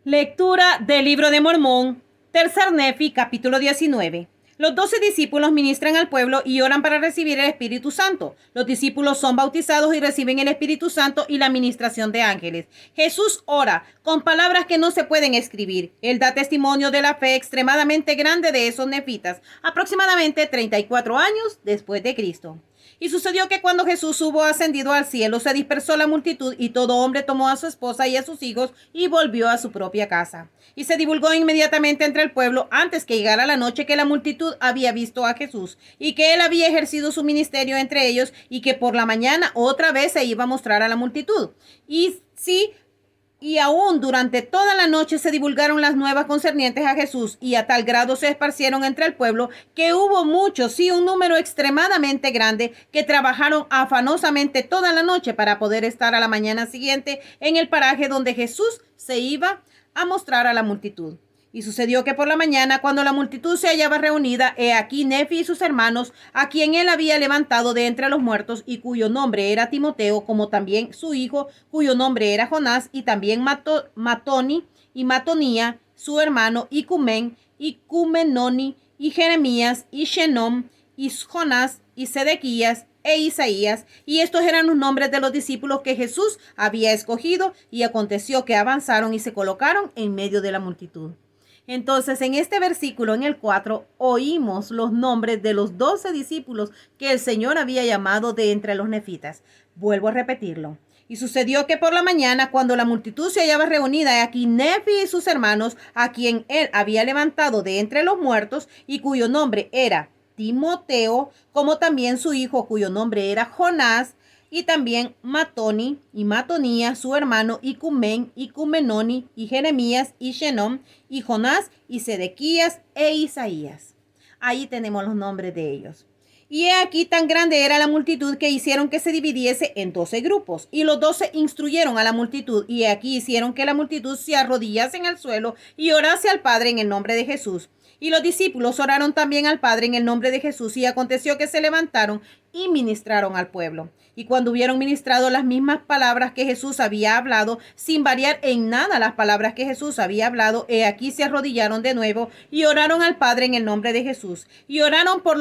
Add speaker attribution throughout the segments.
Speaker 1: Lectura del Libro de Mormón, Tercer Nefi, capítulo 19. Los 12 discípulos ministran al pueblo y oran para recibir el Espíritu Santo. Los discípulos son bautizados y reciben el Espíritu Santo y la ministración de ángeles. Jesús ora con palabras que no se pueden escribir. Él da testimonio de la fe extremadamente grande de esos nefitas, aproximadamente 34 años después de Cristo. Y sucedió que cuando Jesús hubo ascendido al cielo, se dispersó la multitud y todo hombre tomó a su esposa y a sus hijos y volvió a su propia casa. Y se divulgó inmediatamente entre el pueblo antes que llegara la noche que la multitud había visto a Jesús y que él había ejercido su ministerio entre ellos y que por la mañana otra vez se iba a mostrar a la multitud. Y aún durante toda la noche se divulgaron las nuevas concernientes a Jesús y a tal grado se esparcieron entre el pueblo que hubo muchos, sí, un número extremadamente grande, que trabajaron afanosamente toda la noche para poder estar a la mañana siguiente en el paraje donde Jesús se iba a mostrar a la multitud. Y sucedió que por la mañana, cuando la multitud se hallaba reunida, he aquí Nefi y sus hermanos, a quien él había levantado de entre los muertos, y cuyo nombre era Timoteo, como también su hijo, cuyo nombre era Jonás, y también Matoni y Matonía, su hermano, y Cumén, y Cumenoni, y Jeremías, y Shenom, y Jonás, y Sedequías, e Isaías, y estos eran los nombres de los discípulos que Jesús había escogido, y aconteció que avanzaron y se colocaron en medio de la multitud. Entonces, en este versículo, en el 4, oímos los nombres de los 12 discípulos que el Señor había llamado de entre los nefitas. Vuelvo a repetirlo. Y sucedió que por la mañana, cuando la multitud se hallaba reunida, aquí Nefi y sus hermanos, a quien él había levantado de entre los muertos, y cuyo nombre era Timoteo, como también su hijo, cuyo nombre era Jonás, y también Matoni y Matonía, su hermano, y Cumén y Cumenoni, y Jeremías y Shenom, y Jonás y Sedequías e Isaías. Ahí tenemos los nombres de ellos. Y he aquí tan grande era la multitud que hicieron que se dividiese en 12 grupos. Y los 12 instruyeron a la multitud, y he aquí hicieron que la multitud se arrodillase en el suelo y orase al Padre en el nombre de Jesús. Y los discípulos oraron también al Padre en el nombre de Jesús, y aconteció que se levantaron y ministraron al pueblo. Y cuando hubieron ministrado las mismas palabras que Jesús había hablado, sin variar en nada las palabras que Jesús había hablado, he aquí se arrodillaron de nuevo y oraron al Padre en el nombre de Jesús. Y oraron por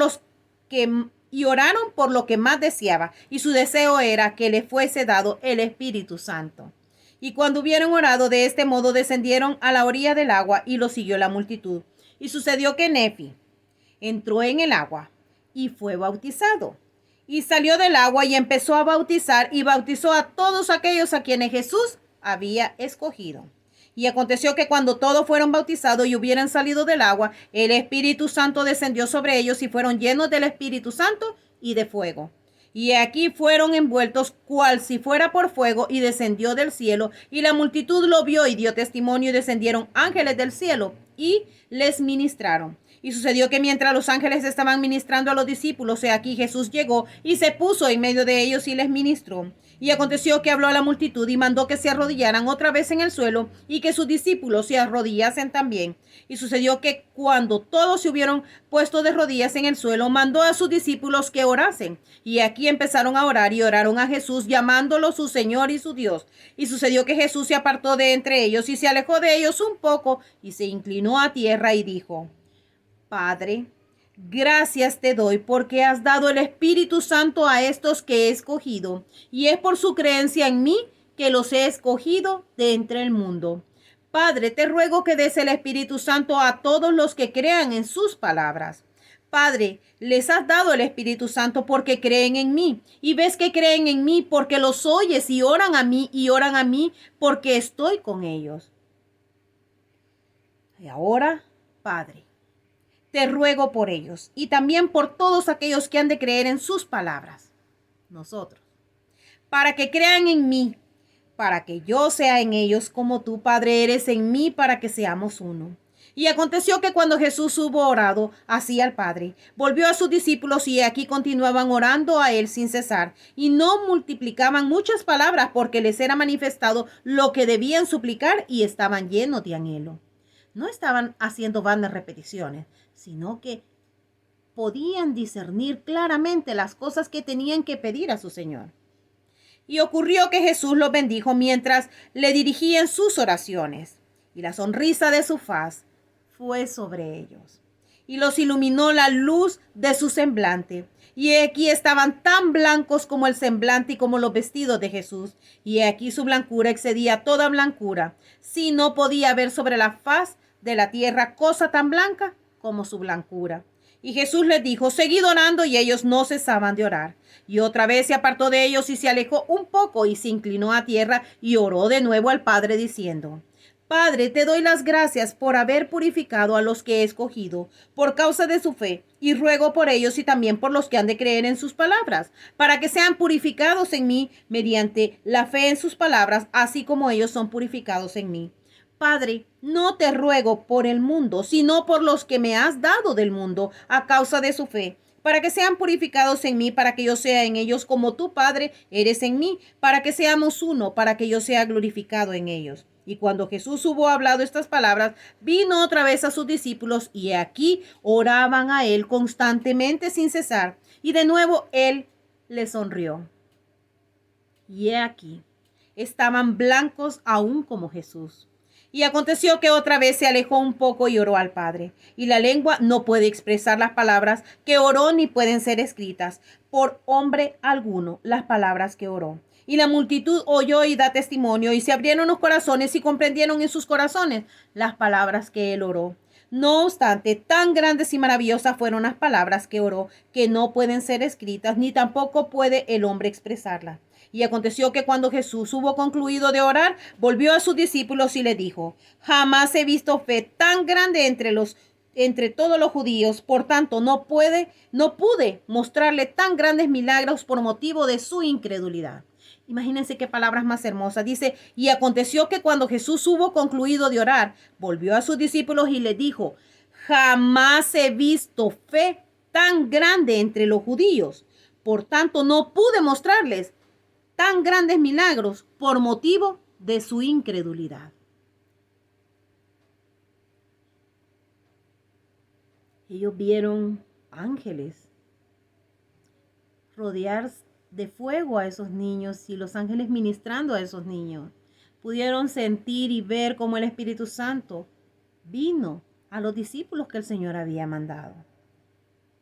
Speaker 1: lo que más deseaba, y su deseo era que le fuese dado el Espíritu Santo. Y cuando hubieron orado de este modo, descendieron a la orilla del agua, y lo siguió la multitud. Y sucedió que Nefi entró en el agua y fue bautizado. Y salió del agua y empezó a bautizar, y bautizó a todos aquellos a quienes Jesús había escogido. Y aconteció que cuando todos fueron bautizados y hubieran salido del agua, el Espíritu Santo descendió sobre ellos y fueron llenos del Espíritu Santo y de fuego. Y aquí fueron envueltos cual si fuera por fuego, y descendió del cielo, y la multitud lo vio y dio testimonio, y descendieron ángeles del cielo y les ministraron. Y sucedió que mientras los ángeles estaban ministrando a los discípulos, he aquí Jesús llegó y se puso en medio de ellos y les ministró. Y aconteció que habló a la multitud y mandó que se arrodillaran otra vez en el suelo, y que sus discípulos se arrodillasen también. Y sucedió que cuando todos se hubieron puesto de rodillas en el suelo, mandó a sus discípulos que orasen. Y aquí empezaron a orar y oraron a Jesús, llamándolo su Señor y su Dios. Y sucedió que Jesús se apartó de entre ellos y se alejó de ellos un poco y se inclinó a tierra y dijo: Padre, gracias te doy porque has dado el Espíritu Santo a estos que he escogido, y es por su creencia en mí que los he escogido de entre el mundo. Padre, te ruego que des el Espíritu Santo a todos los que crean en sus palabras. Padre, les has dado el Espíritu Santo porque creen en mí, y ves que creen en mí porque los oyes y oran a mí porque estoy con ellos. Y ahora, Padre, te ruego por ellos y también por todos aquellos que han de creer en sus palabras, nosotros, para que crean en mí, para que yo sea en ellos como tú, Padre, eres en mí, para que seamos uno. Y aconteció que cuando Jesús hubo orado así al Padre, volvió a sus discípulos, y aquí continuaban orando a él sin cesar, y no multiplicaban muchas palabras porque les era manifestado lo que debían suplicar, y estaban llenos de anhelo. No estaban haciendo vanas repeticiones, sino que podían discernir claramente las cosas que tenían que pedir a su Señor. Y ocurrió que Jesús los bendijo mientras le dirigían sus oraciones. y la sonrisa de su faz fue sobre ellos, y los iluminó la luz de su semblante. Y he aquí estaban tan blancos como el semblante y como los vestidos de Jesús. Y he aquí su blancura excedía toda blancura, si no podía ver sobre la faz de la tierra cosa tan blanca como su blancura. Y Jesús les dijo: seguid orando, y ellos no cesaban de orar. Y otra vez se apartó de ellos y se alejó un poco y se inclinó a tierra y oró de nuevo al Padre diciendo: Padre, te doy las gracias por haber purificado a los que he escogido por causa de su fe, y ruego por ellos y también por los que han de creer en sus palabras, para que sean purificados en mí mediante la fe en sus palabras, así como ellos son purificados en mí. Padre, no te ruego por el mundo, sino por los que me has dado del mundo a causa de su fe, para que sean purificados en mí, para que yo sea en ellos como tu Padre eres en mí, para que seamos uno, para que yo sea glorificado en ellos. Y cuando Jesús hubo hablado estas palabras, vino otra vez a sus discípulos, y aquí oraban a él constantemente sin cesar. Y de nuevo él les sonrió. Y he aquí, estaban blancos aún como Jesús. Y aconteció que otra vez se alejó un poco y oró al Padre. Y la lengua no puede expresar las palabras que oró, ni pueden ser escritas por hombre alguno las palabras que oró. Y la multitud oyó y da testimonio, y se abrieron los corazones y comprendieron en sus corazones las palabras que él oró. No obstante, tan grandes y maravillosas fueron las palabras que oró, que no pueden ser escritas, ni tampoco puede el hombre expresarlas. Y aconteció que cuando Jesús hubo concluido de orar, volvió a sus discípulos y le dijo: jamás he visto fe tan grande entre todos los judíos, por tanto no pude mostrarle tan grandes milagros por motivo de su incredulidad. Imagínense qué palabras más hermosas. Dice: y aconteció que cuando Jesús hubo concluido de orar, volvió a sus discípulos y les dijo: jamás he visto fe tan grande entre los judíos, por tanto no pude mostrarles tan grandes milagros por motivo de su incredulidad. Ellos vieron ángeles rodear de fuego a esos niños y los ángeles ministrando a esos niños. Pudieron sentir y ver cómo el Espíritu Santo vino a los discípulos que el Señor había mandado.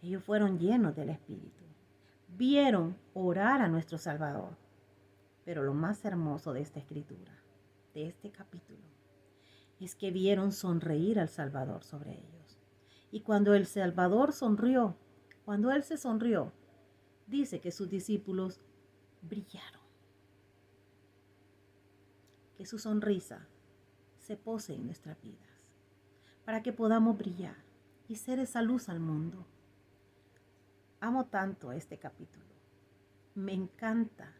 Speaker 1: Ellos fueron llenos del Espíritu. Vieron orar a nuestro Salvador. Pero lo más hermoso de esta escritura, de este capítulo, es que vieron sonreír al Salvador sobre ellos. Y cuando el Salvador sonrió, cuando Él se sonrió, dice que sus discípulos brillaron. Que su sonrisa se pose en nuestras vidas, para que podamos brillar y ser esa luz al mundo. Amo tanto este capítulo. Me encanta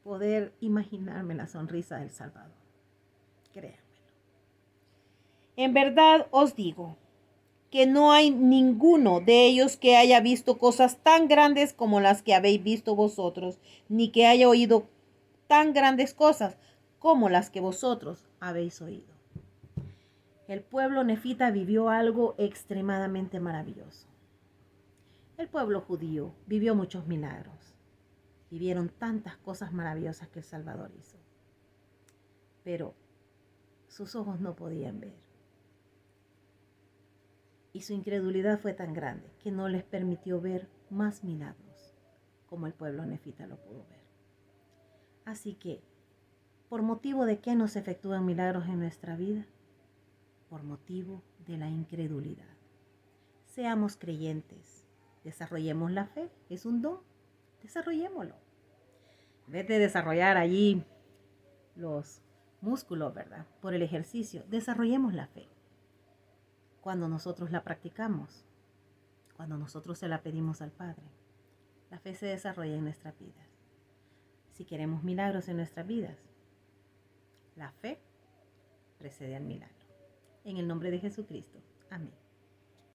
Speaker 1: poder imaginarme la sonrisa del Salvador. Créanmelo. En verdad os digo que no hay ninguno de ellos que haya visto cosas tan grandes como las que habéis visto vosotros, ni que haya oído tan grandes cosas como las que vosotros habéis oído. El pueblo nefita vivió algo extremadamente maravilloso. El pueblo judío vivió muchos milagros. Vivieron tantas cosas maravillosas que el Salvador hizo. Pero sus ojos no podían ver. Y su incredulidad fue tan grande que no les permitió ver más milagros como el pueblo nefita lo pudo ver. Así que, ¿por motivo de qué nos efectúan milagros en nuestra vida? Por motivo de la incredulidad. Seamos creyentes. Desarrollemos la fe. Es un don. Desarrollémoslo. En vez de desarrollar allí los músculos, ¿verdad? Por el ejercicio, desarrollemos la fe. Cuando nosotros la practicamos, cuando nosotros se la pedimos al Padre, la fe se desarrolla en nuestras vidas. Si queremos milagros en nuestras vidas, la fe precede al milagro. En el nombre de Jesucristo. Amén.